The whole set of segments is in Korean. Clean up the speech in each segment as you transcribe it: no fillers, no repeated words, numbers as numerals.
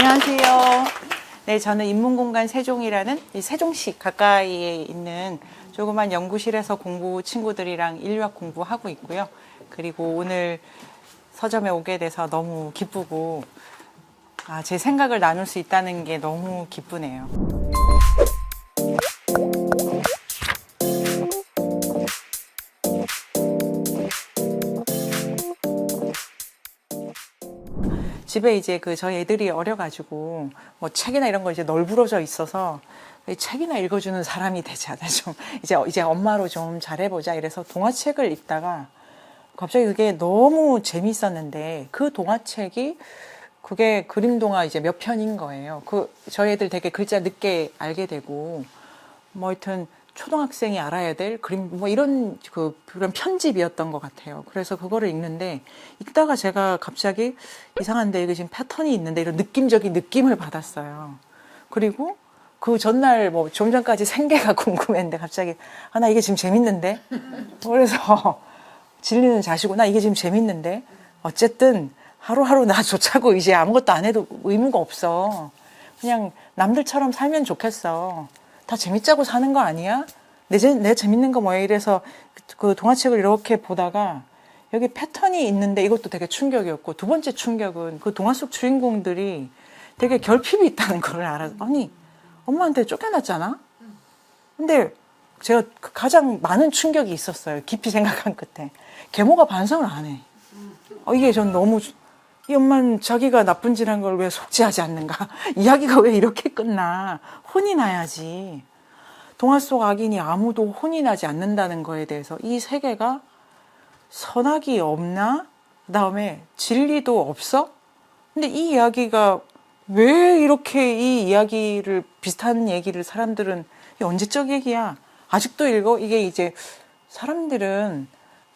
안녕하세요. 네, 저는 인문공간 세종이라는 이 세종시 가까이에 있는 조그만 연구실에서 공부 친구들이랑 인류학 공부하고 있고요. 그리고 오늘 서점에 오게 돼서 너무 기쁘고 제 생각을 나눌 수 있다는 게 너무 기쁘네요. 집에 이제 저희 애들이 어려가지고 뭐 책이나 이런 거 이제 널브러져 있어서 책이나 읽어주는 사람이 되지 않아 좀 이제 엄마로 좀 잘해보자 이래서 동화책을 읽다가 갑자기 그게 너무 재밌었는데 그 동화책이 그게 그림 동화 이제 몇 편인 거예요. 저희 애들 되게 글자 늦게 알게 되고 뭐 하여튼 초등학생이 알아야 될 그림 뭐 이런 그런 편집이었던 것 같아요. 그래서 그거를 읽는데 읽다가 제가 갑자기 이상한데 이게 지금 패턴이 있는데 이런 느낌적인 느낌을 받았어요. 그리고 그 전날 뭐 좀 전까지 생계가 궁금했는데 갑자기 나 이게 지금 재밌는데 그래서 질리는 자시구나 이게 지금 재밌는데 어쨌든 하루하루 나 좋자고 이제 아무것도 안 해도 의무가 없어. 그냥 남들처럼 살면 좋겠어. 다 재밌자고 사는 거 아니야? 내 재밌는 거 뭐야? 이래서 그 동화책을 이렇게 보다가 여기 패턴이 있는데 이것도 되게 충격이었고 두 번째 충격은 그 동화 속 주인공들이 되게 결핍이 있다는 걸 알아서 아니 엄마한테 쫓겨났잖아? 근데 제가 가장 많은 충격이 있었어요. 깊이 생각한 끝에. 계모가 반성을 안 해. 이게 전 너무 이 엄마는 자기가 나쁜 짓 한 걸 왜 속지하지 않는가? 이야기가 왜 이렇게 끝나? 혼이 나야지. 동화 속 악인이 아무도 혼이 나지 않는다는 거에 대해서 이 세계가 선악이 없나? 그다음에 진리도 없어? 근데 이 이야기가 왜 이렇게 이 이야기를 비슷한 얘기를 사람들은 이게 언제적 얘기야? 아직도 읽어? 이게 이제 사람들은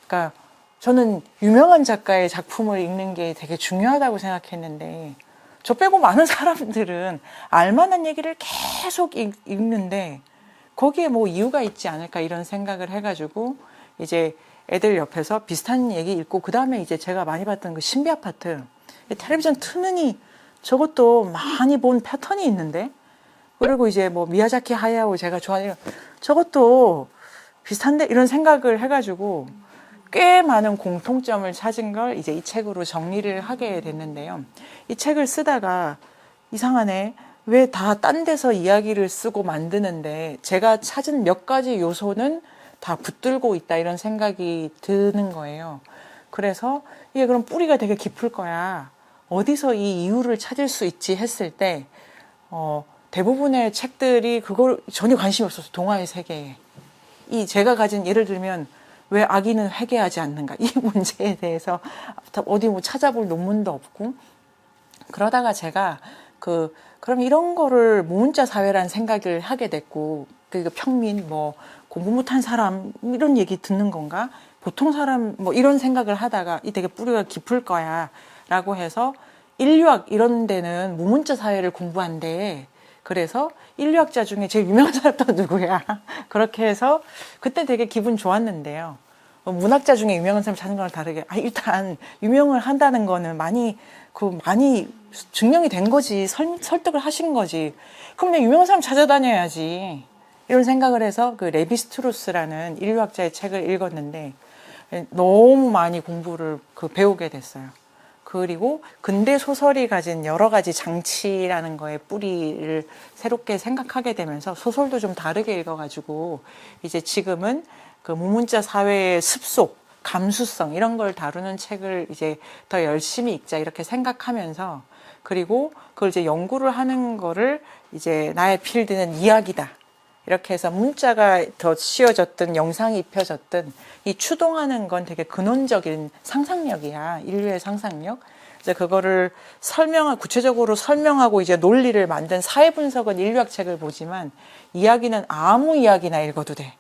그러니까 저는 유명한 작가의 작품을 읽는 게 되게 중요하다고 생각했는데 저 빼고 많은 사람들은 알만한 얘기를 계속 읽는데 거기에 뭐 이유가 있지 않을까 이런 생각을 해가지고 이제 애들 옆에서 비슷한 얘기 읽고 그 다음에 이제 제가 많이 봤던 그 신비 아파트 텔레비전 트느니 저것도 많이 본 패턴이 있는데 그리고 이제 뭐 미야자키 하야오 제가 좋아하는 저것도 비슷한데 이런 생각을 해가지고 꽤 많은 공통점을 찾은 걸 이제 이 책으로 정리를 하게 됐는데요. 이 책을 쓰다가 이상하네. 왜 다 딴 데서 이야기를 쓰고 만드는데 제가 찾은 몇 가지 요소는 다 붙들고 있다 이런 생각이 드는 거예요. 그래서 이게 그럼 뿌리가 되게 깊을 거야. 어디서 이 이유를 찾을 수 있지 했을 때 대부분의 책들이 그걸 전혀 관심이 없어서 동화의 세계에 제가 가진 예를 들면 왜 악인은 회개하지 않는가 이 문제에 대해서 어디 뭐 찾아볼 논문도 없고 그러다가 제가 그럼 이런 거를 무문자 사회라는 생각을 하게 됐고 평민 뭐 공부 못한 사람 이런 얘기 듣는 건가 보통 사람 뭐 이런 생각을 하다가 이 되게 뿌리가 깊을 거야라고 해서 인류학 이런 데는 무문자 사회를 공부한대. 그래서 인류학자 중에 제일 유명한 사람 또 누구야? 그렇게 해서 그때 되게 기분 좋았는데요. 문학자 중에 유명한 사람 찾는 거랑 다르게 일단 유명을 한다는 거는 많이 증명이 된 거지. 설득을 하신 거지. 그럼 내가 유명한 사람 찾아다녀야지. 이런 생각을 해서 그 레비스트루스라는 인류학자의 책을 읽었는데 너무 많이 공부를 배우게 됐어요. 그리고 근대 소설이 가진 여러 가지 장치라는 거에 뿌리를 새롭게 생각하게 되면서 소설도 좀 다르게 읽어가지고 이제 지금은 그 무문자 사회의 습속, 감수성 이런 걸 다루는 책을 이제 더 열심히 읽자 이렇게 생각하면서 그리고 그걸 이제 연구를 하는 거를 이제 나의 필드는 이야기다. 이렇게 해서 문자가 더 씌워졌든 영상이 입혀졌든 이 추동하는 건 되게 근원적인 상상력이야. 인류의 상상력. 이제 그거를 구체적으로 설명하고 이제 논리를 만든 사회분석은 인류학 책을 보지만 이야기는 아무 이야기나 읽어도 돼.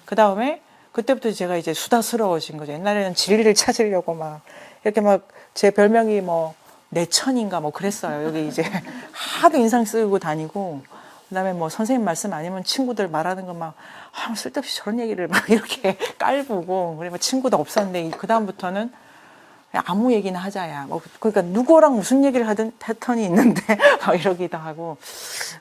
그 다음에 그때부터 제가 이제 수다스러워진 거죠. 옛날에는 진리를 찾으려고 이렇게 제 별명이 뭐 내천인가 뭐 그랬어요. 여기 이제 하도 인상 쓰고 다니고 그다음에 뭐 선생님 말씀 아니면 친구들 말하는 거 쓸데없이 저런 얘기를 이렇게 깔보고 그리고 친구도 없었는데 그 다음부터는 그냥 아무 얘기나 하자야. 뭐 그러니까 누구랑 무슨 얘기를 하든 패턴이 있는데 이러기도 하고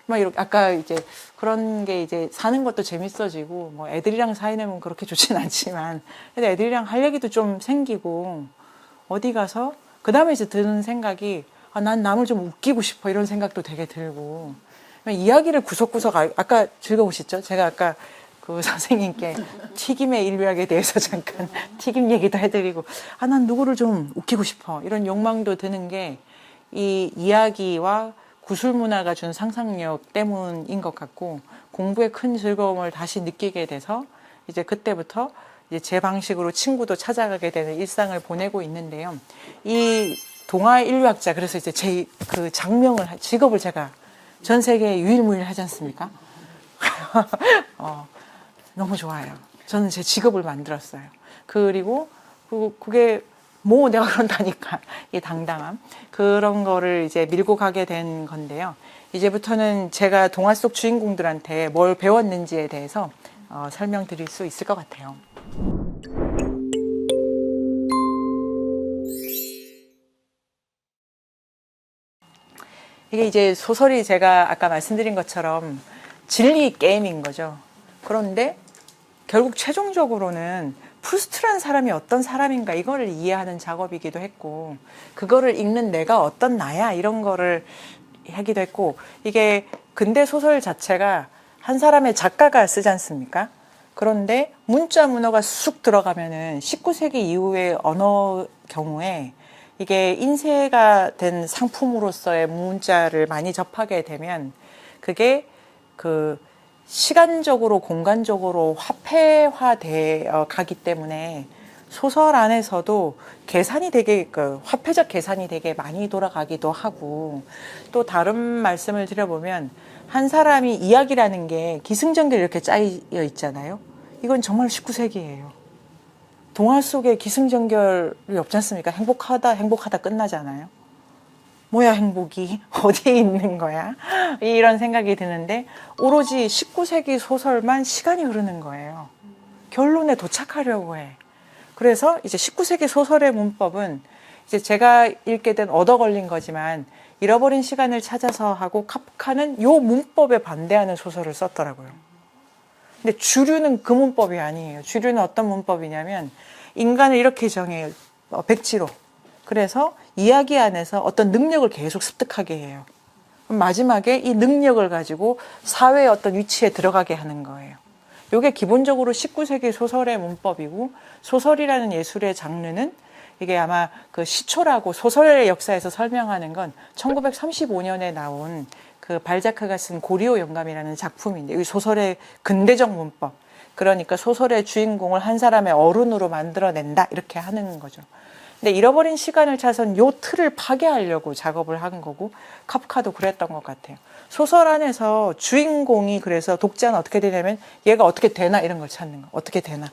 막 이렇게 아까 이제 그런 게 이제 사는 것도 재밌어지고 뭐 애들이랑 사이는 그렇게 좋진 않지만 근데 애들이랑 할 얘기도 좀 생기고 어디 가서 그 다음에 이제 드는 생각이 난 남을 좀 웃기고 싶어 이런 생각도 되게 들고 이야기를 구석구석 아까 즐거우시죠? 제가 아까 그 선생님께 튀김의 인류학에 대해서 잠깐 튀김 얘기도 해드리고 난 누구를 좀 웃기고 싶어 이런 욕망도 드는 게 이 이야기와 구술 문화가 준 상상력 때문인 것 같고 공부에 큰 즐거움을 다시 느끼게 돼서 이제 그때부터 이제 제 방식으로 친구도 찾아가게 되는 일상을 보내고 있는데요. 이 동화 인류학자 그래서 이제 제 그 장명을 직업을 제가 전 세계에 유일무이하지 않습니까? 너무 좋아요. 저는 제 직업을 만들었어요. 그리고 그게 뭐 내가 그런다니까 이 당당함 그런 거를 이제 밀고 가게 된 건데요. 이제부터는 제가 동화 속 주인공들한테 뭘 배웠는지에 대해서 설명드릴 수 있을 것 같아요. 이게 이제 소설이 제가 아까 말씀드린 것처럼 진리 게임인 거죠. 그런데 결국 최종적으로는 프루스트라는 사람이 어떤 사람인가 이거를 이해하는 작업이기도 했고 그거를 읽는 내가 어떤 나야 이런 거를 하기도 했고 이게 근대 소설 자체가 한 사람의 작가가 쓰지 않습니까? 그런데 문자 문어가 쑥 들어가면은 19세기 이후의 언어 경우에 이게 인쇄가 된 상품으로서의 문자를 많이 접하게 되면 그게 그 시간적으로 공간적으로 화폐화되어 가기 때문에 소설 안에서도 계산이 되게 화폐적 계산이 되게 많이 돌아가기도 하고 또 다른 말씀을 드려보면 한 사람이 이야기라는 게 기승전결 이렇게 짜여 있잖아요. 이건 정말 19세기예요. 동화 속에 기승전결이 없지 않습니까? 행복하다 끝나잖아요. 뭐야 행복이 어디에 있는 거야? 이런 생각이 드는데 오로지 19세기 소설만 시간이 흐르는 거예요. 결론에 도착하려고 해. 그래서 이제 19세기 소설의 문법은 이제 제가 읽게 된 얻어 걸린 거지만 잃어버린 시간을 찾아서 하고 카프카는 요 문법에 반대하는 소설을 썼더라고요. 근데 주류는 그 문법이 아니에요. 주류는 어떤 문법이냐면 인간을 이렇게 정해요. 백지로. 그래서 이야기 안에서 어떤 능력을 계속 습득하게 해요. 마지막에 이 능력을 가지고 사회의 어떤 위치에 들어가게 하는 거예요. 이게 기본적으로 19세기 소설의 문법이고 소설이라는 예술의 장르는 이게 아마 그 시초라고 소설의 역사에서 설명하는 건 1935년에 나온 그 발자크가 쓴 고리오 영감이라는 작품인데 이 소설의 근대적 문법 그러니까 소설의 주인공을 한 사람의 어른으로 만들어낸다 이렇게 하는 거죠. 근데 잃어버린 시간을 찾아서 요 틀을 파괴하려고 작업을 한 거고 카프카도 그랬던 것 같아요. 소설 안에서 주인공이 그래서 독자는 어떻게 되냐면 얘가 어떻게 되나 이런 걸 찾는 거. 어떻게 되나.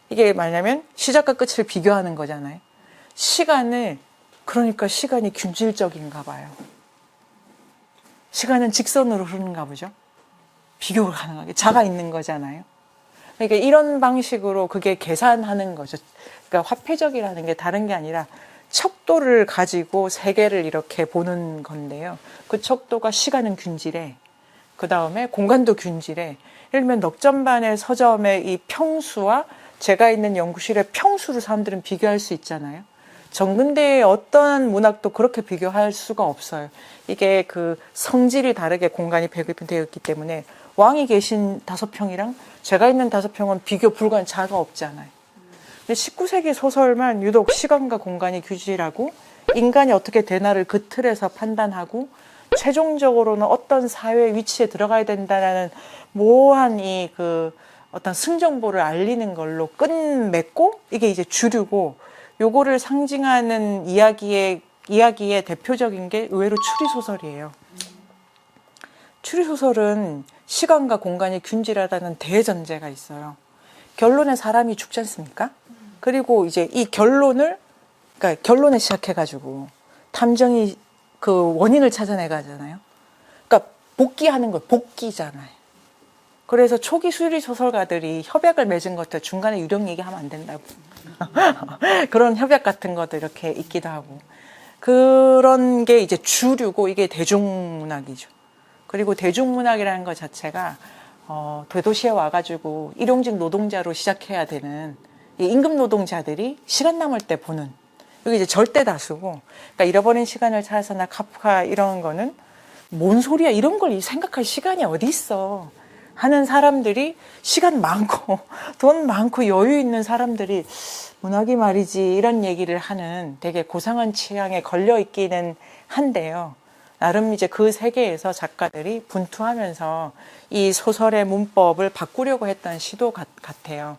이게 뭐냐면 시작과 끝을 비교하는 거잖아요. 그러니까 시간이 균질적인가 봐요. 시간은 직선으로 흐르는가 보죠. 비교를 가능하게 자가 있는 거잖아요. 그러니까 이런 방식으로 그게 계산하는 거죠. 그러니까 화폐적이라는 게 다른 게 아니라 척도를 가지고 세계를 이렇게 보는 건데요. 그 척도가 시간은 균질해. 그 다음에 공간도 균질해. 예를 들면 넉점반의 서점의 이 평수와 제가 있는 연구실의 평수를 사람들은 비교할 수 있잖아요. 정근대의 어떤 문학도 그렇게 비교할 수가 없어요. 이게 그 성질이 다르게 공간이 배급되어 있기 때문에 왕이 계신 5평이랑 제가 있는 5평은 비교 불가한 차가 없잖아요. 근데 19세기 소설만 유독 시간과 공간이 규질하고 인간이 어떻게 되나를 그 틀에서 판단하고 최종적으로는 어떤 사회 위치에 들어가야 된다라는 모호한 어떤 승정보를 알리는 걸로 끝맺고 이게 이제 주류고 요거를 상징하는 이야기의 대표적인 게 의외로 추리소설이에요. 추리소설은 시간과 공간이 균질하다는 대전제가 있어요. 결론에 사람이 죽지 않습니까? 그리고 이제 이 그러니까 결론에 시작해가지고 탐정이 그 원인을 찾아내가잖아요. 그러니까 복귀하는 거예요. 복귀잖아요. 그래서 초기 수리 소설가들이 협약을 맺은 것도 중간에 유령 얘기하면 안 된다고. 그런 협약 같은 것도 이렇게 있기도 하고. 그런 게 이제 주류고 이게 대중문학이죠. 그리고 대중문학이라는 것 자체가 대도시에 와가지고 일용직 노동자로 시작해야 되는 이 임금 노동자들이 시간 남을 때 보는 여기 이제 절대 다수고, 그러니까 잃어버린 시간을 찾아서나 카프카 이런 거는 뭔 소리야 이런 걸 생각할 시간이 어디 있어 하는 사람들이 시간 많고 돈 많고 여유 있는 사람들이 문학이 말이지 이런 얘기를 하는 되게 고상한 취향에 걸려 있기는 한데요. 나름 이제 그 세계에서 작가들이 분투하면서 이 소설의 문법을 바꾸려고 했던 시도 같아요.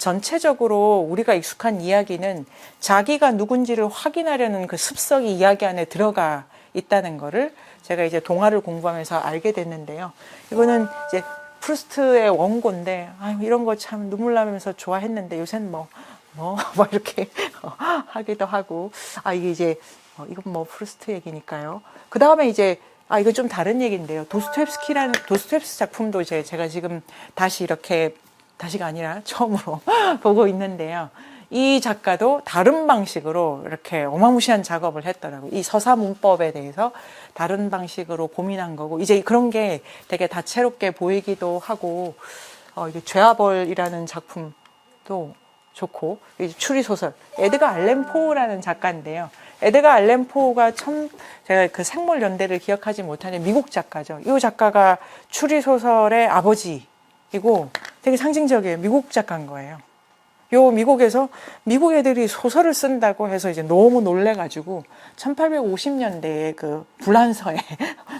전체적으로 우리가 익숙한 이야기는 자기가 누군지를 확인하려는 그 습성이 이야기 안에 들어가 있다는 거를 제가 이제 동화를 공부하면서 알게 됐는데요. 이거는 이제 프루스트의 원고인데, 이런 거 참 눈물 나면서 좋아했는데 요새는 뭐 이렇게 하기도 하고, 이게 이제 이건 뭐 프루스트 얘기니까요. 그 다음에 이제 이거 좀 다른 얘기인데요. 도스토옙스 작품도 제가 지금 다시가 아니라 처음으로 보고 있는데요. 이 작가도 다른 방식으로 이렇게 어마무시한 작업을 했더라고요. 이 서사 문법에 대해서 다른 방식으로 고민한 거고, 이제 그런 게 되게 다채롭게 보이기도 하고, 이게 죄와벌이라는 작품도 좋고, 이제 추리소설, 에드가 알렌 포라는 작가인데요. 에드가 알렌 포가 제가 그 생물연대를 기억하지 못하는 미국 작가죠. 이 작가가 추리소설의 아버지이고 되게 상징적이에요. 미국 작가인 거예요. 미국에서 미국 애들이 소설을 쓴다고 해서 이제 너무 놀래가지고 1850년대에 그 불란서에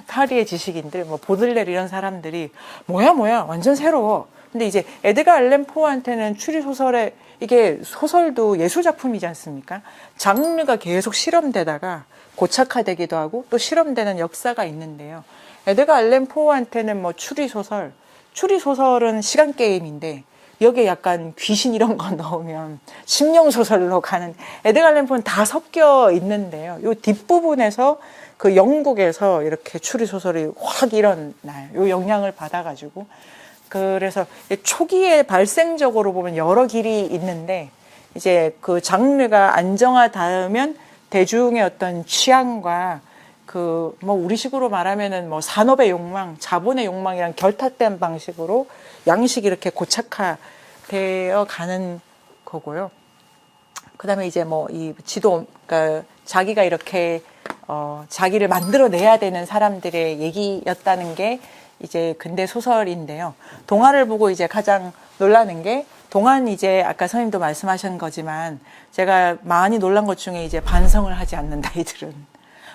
파리의 지식인들, 뭐 보들레르 이런 사람들이 뭐야 완전 새로워. 근데 이제 에드가 알렌 포한테는 추리소설에 이게 소설도 예술작품이지 않습니까? 장르가 계속 실험되다가 고착화되기도 하고 또 실험되는 역사가 있는데요. 에드가 알렌 포한테는 뭐 추리소설은 시간게임인데 여기에 약간 귀신 이런 거 넣으면 심령소설로 가는, 에드가 알렌 포는 다 섞여 있는데요. 요 뒷부분에서 그 영국에서 이렇게 추리소설이 확 일어나요. 요 영향을 받아가지고. 그래서 초기에 발생적으로 보면 여러 길이 있는데 이제 그 장르가 안정화되면 대중의 어떤 취향과 그 뭐 우리식으로 말하면은 뭐 산업의 욕망, 자본의 욕망이랑 결탁된 방식으로 양식이 이렇게 고착화되어 가는 거고요. 그다음에 이제 뭐 이 그러니까 자기가 이렇게 자기를 만들어내야 되는 사람들의 얘기였다는 게 이제 근대 소설인데요. 동화를 보고 이제 가장 놀라는 게, 동화는 이제 아까 선생님도 말씀하신 거지만 제가 많이 놀란 것 중에 이제 반성을 하지 않는다, 이들은.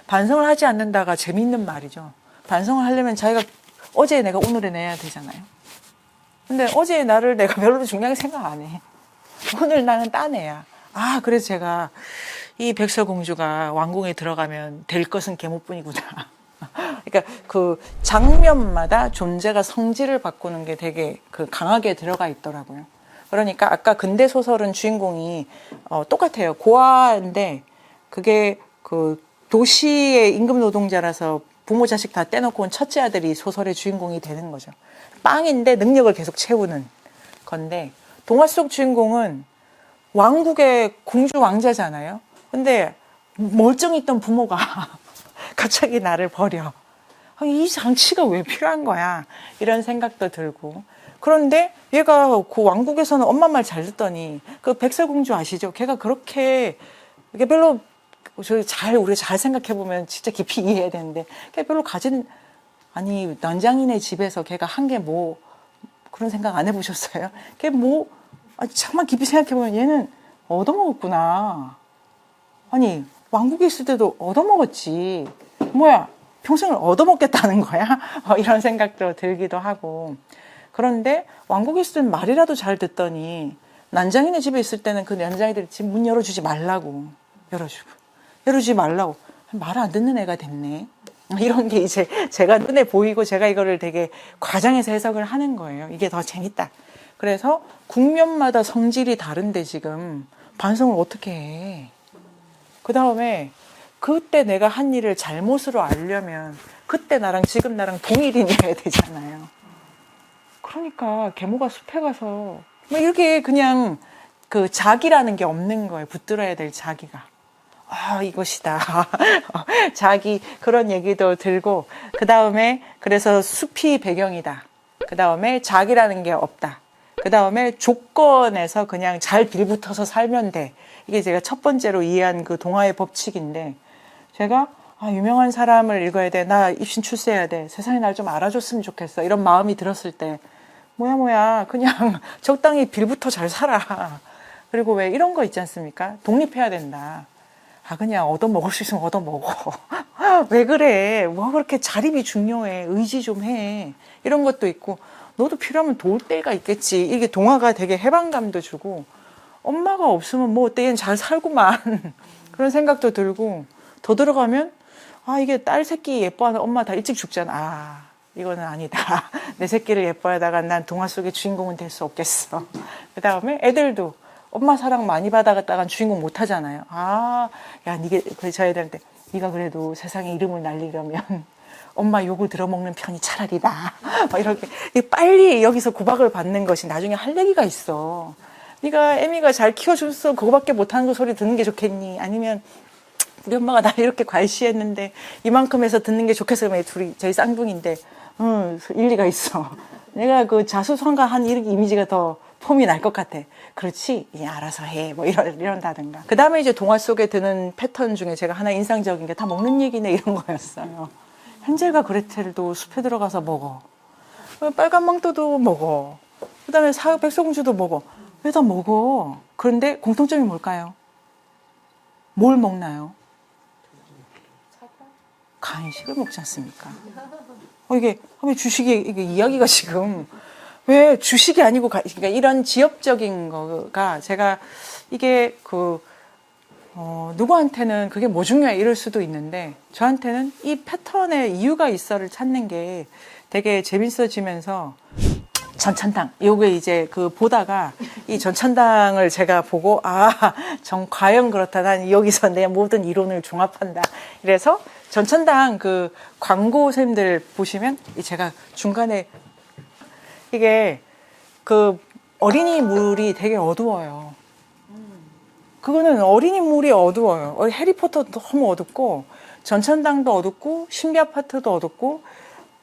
반성을 하지 않는다가 재미있는 말이죠. 반성을 하려면 자기가 어제의 내가 오늘의 내야 되잖아요. 근데 어제의 나를 내가 별로 중요하게 생각 안 해. 오늘 나는 딴 애야. 그래서 제가 이 백설공주가 왕궁에 들어가면 될 것은 계모뿐이구나. 그러니까 그 장면마다 존재가 성질을 바꾸는 게 되게 강하게 들어가 있더라고요. 그러니까 아까 근대 소설은 주인공이 똑같아요. 고아인데 그게 그 도시의 임금 노동자라서 부모 자식 다 떼놓고 온 첫째 아들이 소설의 주인공이 되는 거죠. 빵인데 능력을 계속 채우는 건데, 동화 속 주인공은 왕국의 공주 왕자잖아요. 근데 멀쩡히 있던 부모가 갑자기 나를 버려. 이 장치가 왜 필요한 거야? 이런 생각도 들고. 그런데 얘가 그 왕국에서는 엄마 말 잘 듣더니, 그 백설공주 아시죠? 걔가 그렇게, 이게 별로, 우리가 잘 생각해보면 진짜 깊이 이해해야 되는데, 걔 별로 난장인의 집에서 걔가 한 게 뭐, 그런 생각 안 해보셨어요? 걔 뭐, 잠깐만 깊이 생각해보면 얘는 얻어먹었구나. 왕국에 있을 때도 얻어먹었지. 뭐야, 평생을 얻어먹겠다는 거야? 이런 생각도 들기도 하고. 그런데 왕국에 있을 때는 말이라도 잘 듣더니 난장이네 집에 있을 때는 그 난장이들이 집 문 열어주지 말라고. 열어주지 말라고. 말 안 듣는 애가 됐네. 이런 게 이제 제가 눈에 보이고 제가 이거를 되게 과장해서 해석을 하는 거예요. 이게 더 재밌다. 그래서 국면마다 성질이 다른데 지금 반성을 어떻게 해. 그 다음에 그때 내가 한 일을 잘못으로 알려면 그때 나랑 지금 나랑 동일인이어야 되잖아요. 그러니까 계모가 숲에 가서 뭐 이렇게 그냥 그 자기라는 게 없는 거예요. 붙들어야 될 자기가. 아, 이것이다. 자기 그런 얘기도 들고 그 다음에 그래서 숲이 배경이다. 그 다음에 자기라는 게 없다. 그 다음에 조건에서 그냥 잘 빌붙어서 살면 돼. 이게 제가 첫 번째로 이해한 그 동화의 법칙인데 제가 유명한 사람을 읽어야 돼. 나 입신 출세해야 돼. 세상이 날 좀 알아줬으면 좋겠어. 이런 마음이 들었을 때 뭐야 그냥 적당히 빌붙어 잘 살아. 그리고 왜 이런 거 있지 않습니까? 독립해야 된다. 그냥 얻어먹을 수 있으면 얻어먹어. 왜 그래? 뭐 그렇게 자립이 중요해. 의지 좀 해. 이런 것도 있고 너도 필요하면 도울 때가 있겠지. 이게 동화가 되게 해방감도 주고 엄마가 없으면 뭐 어때? 얘는 잘 살구만. 그런 생각도 들고 더 들어가면 이게 딸 새끼 예뻐하는 엄마 다 일찍 죽잖아. 이거는 아니다. 내 새끼를 예뻐하다가 난 동화 속의 주인공은 될 수 없겠어. 그 다음에 애들도 엄마 사랑 많이 받아갔다간 주인공 못 하잖아요. 야, 저 애들한테 네가 그래도 세상에 이름을 날리려면 엄마 욕을 들어먹는 편이 차라리 나아. 막 이렇게 빨리 여기서 구박을 받는 것이 나중에 할 얘기가 있어. 네가 애미가 잘 키워줬어. 그거밖에 못하는 거 소리 듣는 게 좋겠니? 아니면 우리 엄마가 나를 이렇게 괄시했는데 이만큼 해서 듣는 게 좋겠어. 둘이 저희 쌍둥이인데 일리가 있어. 내가 그 자수성가한 이미지가 더 폼이 날 것 같아. 그렇지, 알아서 해. 뭐 이런다든가. 그 다음에 이제 동화 속에 드는 패턴 중에 제가 하나 인상적인 게 다 먹는 얘기네 이런 거였어요. 헨젤과 그레텔도 숲에 들어가서 먹어. 빨간 망토도 먹어. 그 다음에 백설공주도 먹어. 왜 다 먹어? 그런데 공통점이 뭘까요? 뭘 먹나요? 간식을 먹지 않습니까? 이게 주식이 이야기가 지금 왜 주식이 아니고 그러니까 이런 지엽적인 거가 제가 이게 누구한테는 그게 뭐 중요해 이럴 수도 있는데 저한테는 이 패턴의 이유가 있어를 찾는 게 되게 재밌어지면서 전천당 요게 이제 보다가 이 전천당을 제가 보고 과연 그렇다. 난 여기서 내 모든 이론을 종합한다. 이래서 전천당 광고쌤들 보시면 제가 중간에 이게 어린이 물이 되게 어두워요. 그거는 어린이 물이 어두워요. 해리포터도 너무 어둡고 전천당도 어둡고 신비 아파트도 어둡고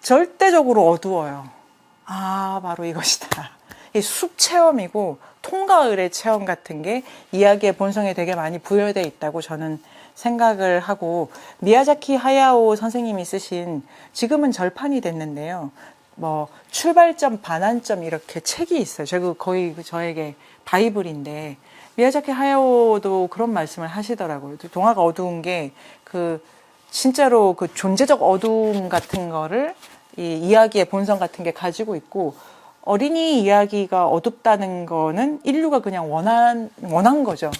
절대적으로 어두워요. 바로 이것이다. 이 숲 체험이고 통가을의 체험 같은 게 이야기의 본성에 되게 많이 부여되어 있다고 저는 생각을 하고 미야자키 하야오 선생님이 쓰신 지금은 절판이 됐는데요. 출발점, 반환점 이렇게 책이 있어요. 제가 거의 저에게 바이블인데 미야자키 하야오도 그런 말씀을 하시더라고요. 동화가 어두운 게 진짜로 존재적 어두움 같은 거를 이 이야기의 본성 같은 게 가지고 있고 어린이 이야기가 어둡다는 거는 인류가 그냥 원한 거죠.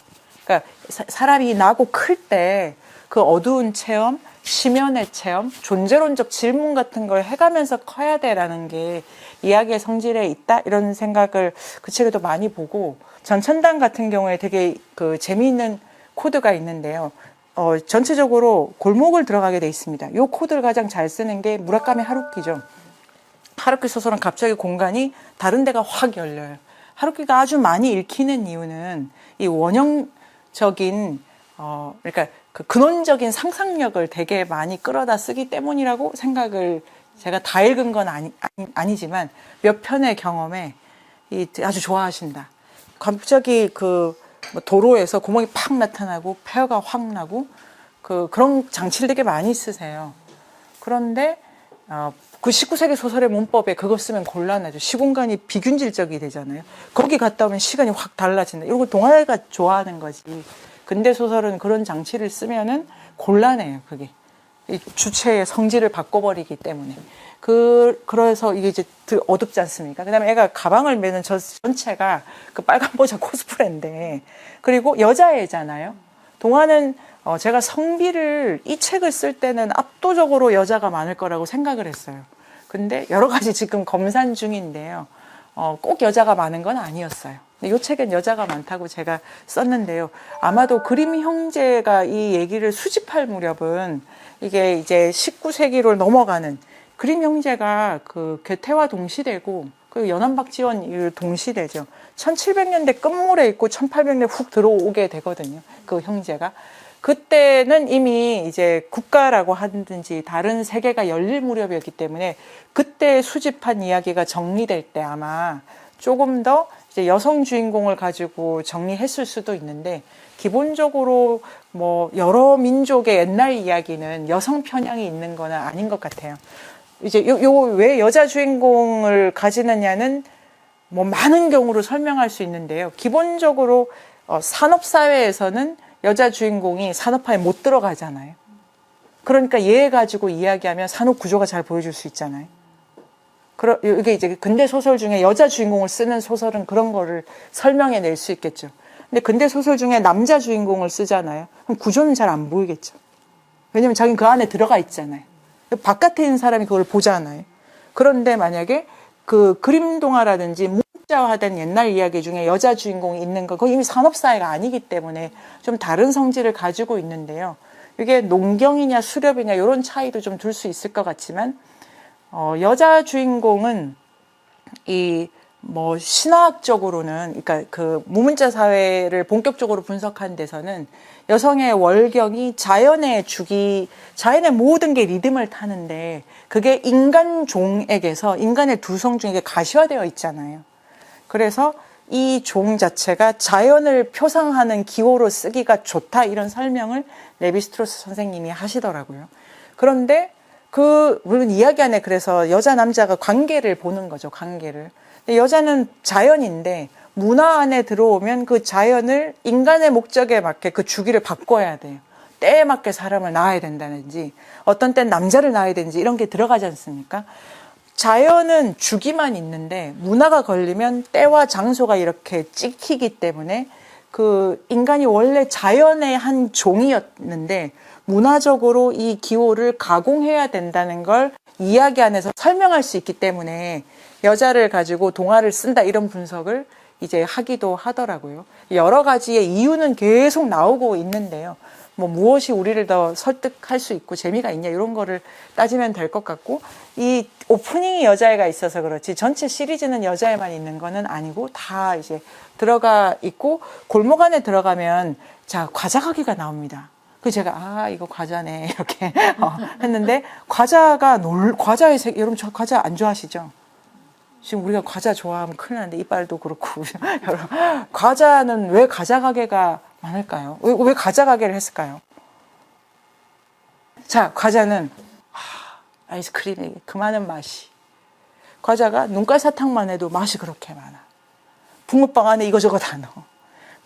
그러니까 사람이 나고 클 때 그 어두운 체험, 심연의 체험, 존재론적 질문 같은 걸 해가면서 커야 돼라는 게 이야기의 성질에 있다 이런 생각을 그 책에도 많이 보고 전천당 같은 경우에 되게 재미있는 코드가 있는데요. 전체적으로 골목을 들어가게 돼 있습니다. 이 코드를 가장 잘 쓰는 게 무라카미 하루키죠. 하루키 소설은 갑자기 공간이 다른 데가 확 열려요. 하루키가 아주 많이 읽히는 이유는 이 원형적인 그러니까 근원적인 상상력을 되게 많이 끌어다 쓰기 때문이라고 생각을 제가 다 읽은 건 아니지만 몇 편의 경험에 아주 좋아하신다. 갑자기 도로에서 구멍이 팍 나타나고 폐허가 확 나고 그런 장치를 되게 많이 쓰세요. 그런데 19세기 소설의 문법에 그거 쓰면 곤란하죠. 시공간이 비균질적이 되잖아요. 거기 갔다 오면 시간이 확 달라진다. 이런 거 동화가 좋아하는 거지. 근대 소설은 그런 장치를 쓰면은 곤란해요. 그게 이 주체의 성질을 바꿔버리기 때문에. 그래서 이게 이제 어둡지 않습니까? 그다음에 애가 가방을 메는 전체가 빨간 모자 코스프레인데, 그리고 여자애잖아요. 동화는 제가 성비를 이 책을 쓸 때는 압도적으로 여자가 많을 거라고 생각을 했어요. 근데 여러 가지 지금 검산 중인데요. 꼭 여자가 많은 건 아니었어요. 이 책엔 여자가 많다고 제가 썼는데요. 아마도 그림 형제가 이 얘기를 수집할 무렵은 이게 이제 19세기로 넘어가는 그림 형제가 괴테와 동시대고 그리고 연안박지원 동시대죠. 1700년대 끝물에 있고 1800년대 훅 들어오게 되거든요. 그 형제가. 그때는 이미 이제 국가라고 하든지 다른 세계가 열릴 무렵이었기 때문에 그때 수집한 이야기가 정리될 때 아마 조금 더 이제 여성 주인공을 가지고 정리했을 수도 있는데 기본적으로 뭐 여러 민족의 옛날 이야기는 여성 편향이 있는 건 아닌 것 같아요. 이제 왜 여자 주인공을 가지느냐는 뭐 많은 경우로 설명할 수 있는데요. 기본적으로 산업사회에서는 여자 주인공이 산업화에 못 들어가잖아요. 그러니까 얘 가지고 이야기하면 산업 구조가 잘 보여줄 수 있잖아요. 이게 이제 근대 소설 중에 여자 주인공을 쓰는 소설은 그런 거를 설명해 낼 수 있겠죠. 근데 근대 소설 중에 남자 주인공을 쓰잖아요. 그럼 구조는 잘 안 보이겠죠. 왜냐면 자기는 그 안에 들어가 있잖아요. 바깥에 있는 사람이 그걸 보잖아요. 그런데 만약에 그 그림 동화라든지 문자화된 옛날 이야기 중에 여자 주인공이 있는 거, 그거 이미 산업사회가 아니기 때문에 좀 다른 성질을 가지고 있는데요. 이게 농경이냐 수렵이냐 이런 차이도 좀 둘 수 있을 것 같지만, 여자 주인공은 뭐 신화학적으로는, 그러니까 그 무문자 사회를 본격적으로 분석한 데서는 여성의 월경이 자연의 모든 게 리듬을 타는데 그게 인간 종에게서, 인간의 두성 중에 가시화되어 있잖아요. 그래서 이 종 자체가 자연을 표상하는 기호로 쓰기가 좋다, 이런 설명을 레비스트로스 선생님이 하시더라고요. 그런데 물론 이야기 안에 그래서 여자 남자가 관계를 보는 거죠, 관계를. 여자는 자연인데 문화 안에 들어오면 그 자연을 인간의 목적에 맞게 그 주기를 바꿔야 돼요. 때에 맞게 사람을 낳아야 된다든지 어떤 때는 남자를 낳아야 되는지 이런 게 들어가지 않습니까? 자연은 주기만 있는데 문화가 걸리면 때와 장소가 이렇게 찍히기 때문에 그 인간이 원래 자연의 한 종이었는데 문화적으로 이 기호를 가공해야 된다는 걸 이야기 안에서 설명할 수 있기 때문에 여자를 가지고 동화를 쓴다, 이런 분석을 이제 하기도 하더라고요. 여러 가지의 이유는 계속 나오고 있는데요. 뭐 무엇이 우리를 더 설득할 수 있고 재미가 있냐, 이런 거를 따지면 될 것 같고, 이 오프닝이 여자애가 있어서 그렇지 전체 시리즈는 여자애만 있는 거는 아니고 다 이제 들어가 있고, 골목 안에 들어가면 자, 과자 가게가 나옵니다. 그 제가 이거 과자네 이렇게 했는데, 과자의 색, 여러분 저 과자 안 좋아하시죠? 지금 우리가 과자 좋아하면 큰일 나는데 이빨도 그렇고 과자는 왜 과자 가게가 많을까요? 왜 과자 가게를 했을까요? 자, 과자는 아이스크림이 그 많은 맛이, 과자가 눈깔 사탕만 해도 맛이 그렇게 많아. 붕어빵 안에 이거저거 다 넣어.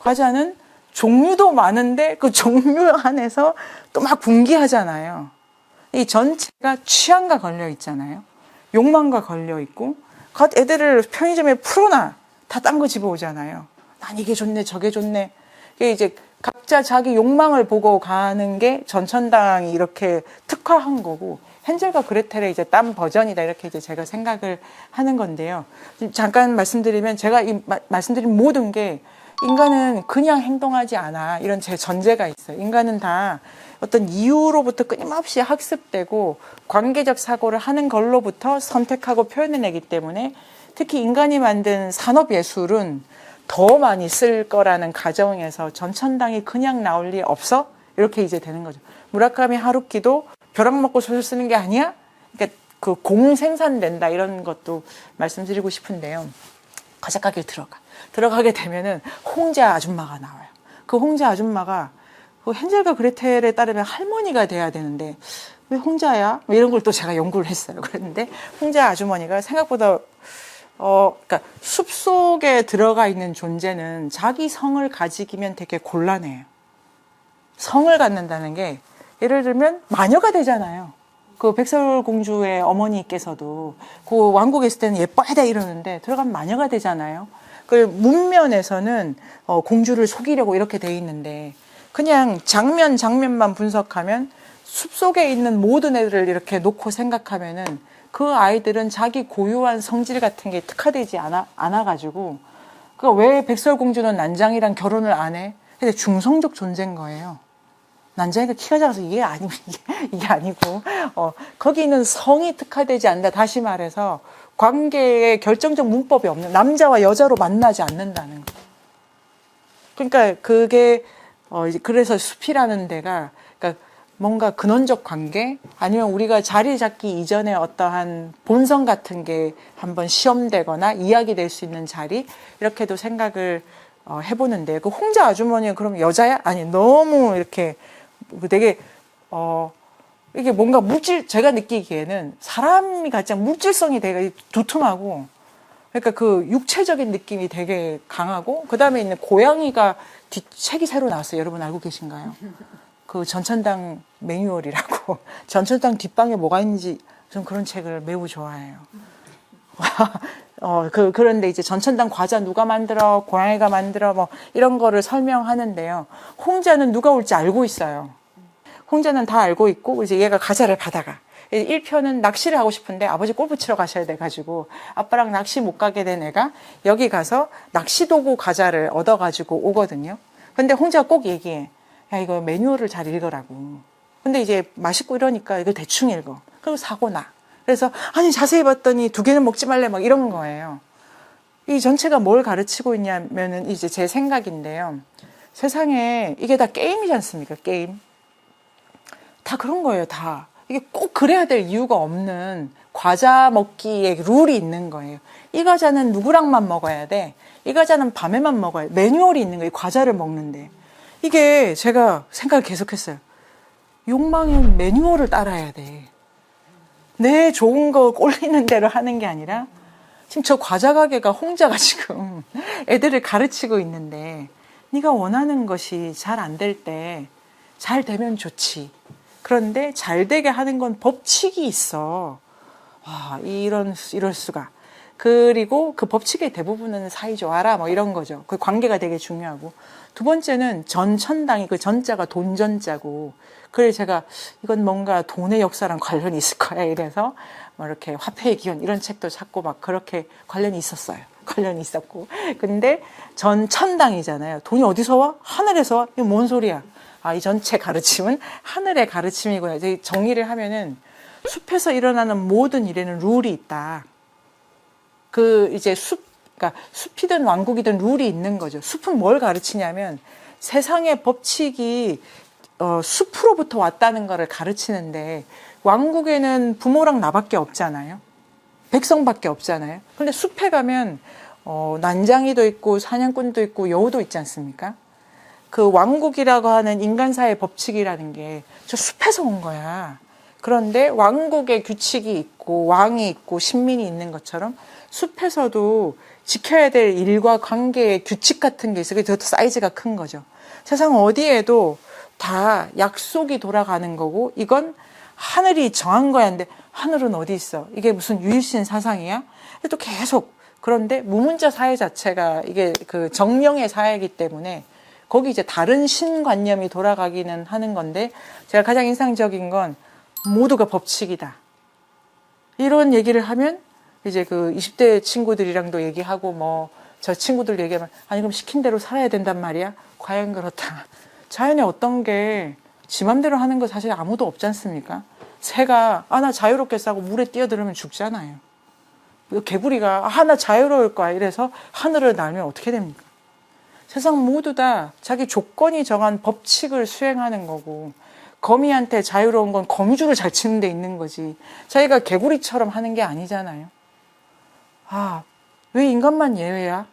과자는 종류도 많은데 그 종류 안에서 또 막 분기하잖아요. 이 전체가 취향과 걸려 있잖아요. 욕망과 걸려 있고, 애들을 편의점에 풀어놔. 다 딴 거 집어오잖아요. 난 이게 좋네, 저게 좋네. 이게 이제 각자 자기 욕망을 보고 가는 게 전천당이 이렇게 특화한 거고, 헨젤과 그레텔의 이제 딴 버전이다, 이렇게 이제 제가 생각을 하는 건데요. 잠깐 말씀드리면, 제가 말씀드린 모든 게 인간은 그냥 행동하지 않아, 이런 제 전제가 있어요. 인간은 다 어떤 이유로부터 끊임없이 학습되고 관계적 사고를 하는 걸로부터 선택하고 표현해내기 때문에, 특히 인간이 만든 산업예술은 더 많이 쓸 거라는 가정에서 전천당이 그냥 나올 리 없어? 이렇게 이제 되는 거죠. 무라카미 하루키도 벼락 먹고 소설 쓰는 게 아니야? 그러니까 그 공생산된다, 이런 것도 말씀드리고 싶은데요. 과자 가게에 들어가게 되면은 홍제 아줌마가 나와요. 그 홍제 아줌마가 그 헨젤과 그레텔에 따르면 할머니가 돼야 되는데 왜 홍자야? 이런 걸 또 제가 연구를 했어요. 그랬는데 홍자 아주머니가 생각보다 그러니까 숲속에 들어가 있는 존재는 자기 성을 가지기면 되게 곤란해요. 성을 갖는다는 게, 예를 들면 마녀가 되잖아요. 그 백설공주의 어머니께서도 그 왕국에 있을 때는 예뻐야 돼 이러는데 들어가면 마녀가 되잖아요. 그 문면에서는 공주를 속이려고 이렇게 돼 있는데, 그냥 장면만 분석하면 숲속에 있는 모든 애들을 이렇게 놓고 생각하면은 그 아이들은 자기 고유한 성질 같은 게 특화되지 않아가지고, 그 왜 백설공주는 난장이랑 결혼을 안 해? 근데 중성적 존재인 거예요. 난장이가 키가 작아서 이게 아니고 거기는 성이 특화되지 않는다. 다시 말해서 관계에 결정적 문법이 없는, 남자와 여자로 만나지 않는다는 거. 그러니까 그게 이제 그래서 숲이라는 데가, 그러니까 뭔가 근원적 관계, 아니면 우리가 자리 잡기 이전에 어떠한 본성 같은 게 한번 시험되거나 이야기될 수 있는 자리, 이렇게도 생각을 해보는데, 그 홍자 아주머니는 그럼 여자야? 아니, 너무 이렇게 되게 이게 뭔가 제가 느끼기에는 사람이 가장 물질성이 되게 두툼하고, 그러니까 그 육체적인 느낌이 되게 강하고, 그 다음에 있는 고양이가 책이 새로 나왔어요. 여러분 알고 계신가요? 그 전천당 매뉴얼이라고. 전천당 뒷방에 뭐가 있는지, 전 그런 책을 매우 좋아해요. 그런데 이제 전천당 과자 누가 만들어, 고양이가 만들어, 뭐 이런 거를 설명하는데요. 홍자는 누가 올지 알고 있어요. 홍자는 다 알고 있고, 이제 얘가 과자를 가다가 1편은 낚시를 하고 싶은데 아버지 골프 치러 가셔야 돼가지고 아빠랑 낚시 못 가게 된 애가 여기 가서 낚시도구 과자를 얻어가지고 오거든요. 근데 홍자가 꼭 얘기해. 야, 이거 매뉴얼을 잘 읽으라고. 근데 이제 맛있고 이러니까 이거 대충 읽어. 그리고 사고 나. 그래서 아니 자세히 봤더니 2개는 먹지 말래 막 이런 거예요. 이 전체가 뭘 가르치고 있냐면은 이제 제 생각인데요. 세상에 이게 다 게임이지 않습니까? 게임. 다 그런 거예요, 다. 이게 꼭 그래야 될 이유가 없는 과자 먹기에 룰이 있는 거예요. 이 과자는 누구랑만 먹어야 돼. 이 과자는 밤에만 먹어야 돼. 매뉴얼이 있는 거예요, 과자를 먹는데. 이게 제가 생각을 계속했어요. 욕망은 매뉴얼을 따라야 돼. 내 좋은 거 꼴리는 대로 하는 게 아니라, 지금 저 과자 가게가 홍자가 지금 애들을 가르치고 있는데, 네가 원하는 것이 잘 안 될 때 잘 되면 좋지. 그런데 잘 되게 하는 건 법칙이 있어. 와, 이럴 수가. 그리고 그 법칙의 대부분은 사이좋아라 뭐 이런 거죠. 그 관계가 되게 중요하고. 두 번째는 전천당이, 그 전자가 돈전자고. 그래서 제가 이건 뭔가 돈의 역사랑 관련이 있을 거야. 이래서 뭐 이렇게 화폐의 기원 이런 책도 찾고 막 그렇게 관련이 있었어요. 관련이 있었고. 근데 전천당이잖아요. 돈이 어디서 와? 하늘에서 와? 이거 뭔 소리야? 아, 이 전체 가르침은 하늘의 가르침이구나. 이제 정리를 하면은 숲에서 일어나는 모든 일에는 룰이 있다. 이제 그러니까 숲이든 왕국이든 룰이 있는 거죠. 숲은 뭘 가르치냐면 세상의 법칙이 숲으로부터 왔다는 거를 가르치는데, 왕국에는 부모랑 나밖에 없잖아요. 백성밖에 없잖아요. 근데 숲에 가면 난장이도 있고 사냥꾼도 있고 여우도 있지 않습니까? 그 왕국이라고 하는 인간사의 법칙이라는 게 저 숲에서 온 거야. 그런데 왕국의 규칙이 있고 왕이 있고 신민이 있는 것처럼 숲에서도 지켜야 될 일과 관계의 규칙 같은 게 있어요. 그것도 사이즈가 큰 거죠. 세상 어디에도 다 약속이 돌아가는 거고, 이건 하늘이 정한 거야. 근데 하늘은 어디 있어? 이게 무슨 유일신 사상이야? 또 계속. 그런데 무문자 사회 자체가 이게 그 정령의 사회이기 때문에 거기 이제 다른 신관념이 돌아가기는 하는 건데, 제가 가장 인상적인 건 모두가 법칙이다. 이런 얘기를 하면 이제 그 20대 친구들이랑도 얘기하고 뭐 저 친구들 얘기하면, 아니 그럼 시킨 대로 살아야 된단 말이야? 과연 그렇다. 자연에 어떤 게 지 맘대로 하는 거 사실 아무도 없지 않습니까? 새가 나 자유롭게 싸고 물에 뛰어들으면 죽잖아요. 개구리가 나 자유로울 거야 이래서 하늘을 날면 어떻게 됩니까? 세상 모두 다 자기 조건이 정한 법칙을 수행하는 거고, 거미한테 자유로운 건 거미줄을 잘 치는 데 있는 거지, 자기가 개구리처럼 하는 게 아니잖아요. 왜 인간만 예외야?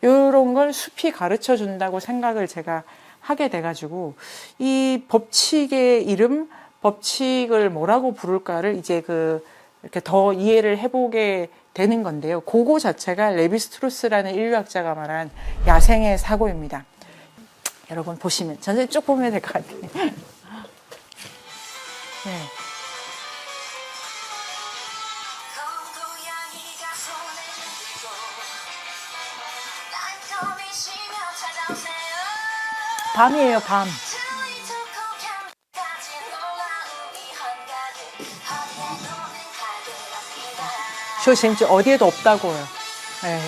이런 걸 숲이 가르쳐 준다고 생각을 제가 하게 돼가지고, 이 법칙의 이름, 법칙을 뭐라고 부를까를 이제 이렇게 더 이해를 해보게 되는 건데요. 그거 자체가 레비스트루스라는 인류학자가 말한 야생의 사고입니다. 여러분 보시면, 전체 쭉 보면 될 것 같아요. 네. 밤이에요, 밤. 쇼심지 어디에도 없다고요. 네.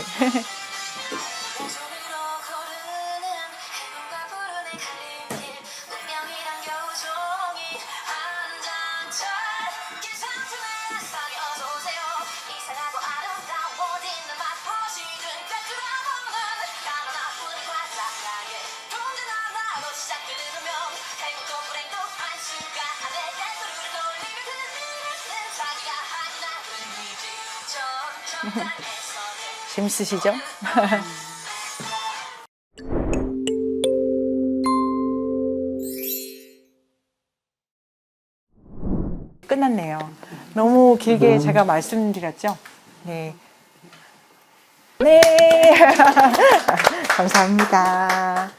재밌으시죠? 끝났네요. 너무 길게 제가 말씀드렸죠? 네. 네. 감사합니다.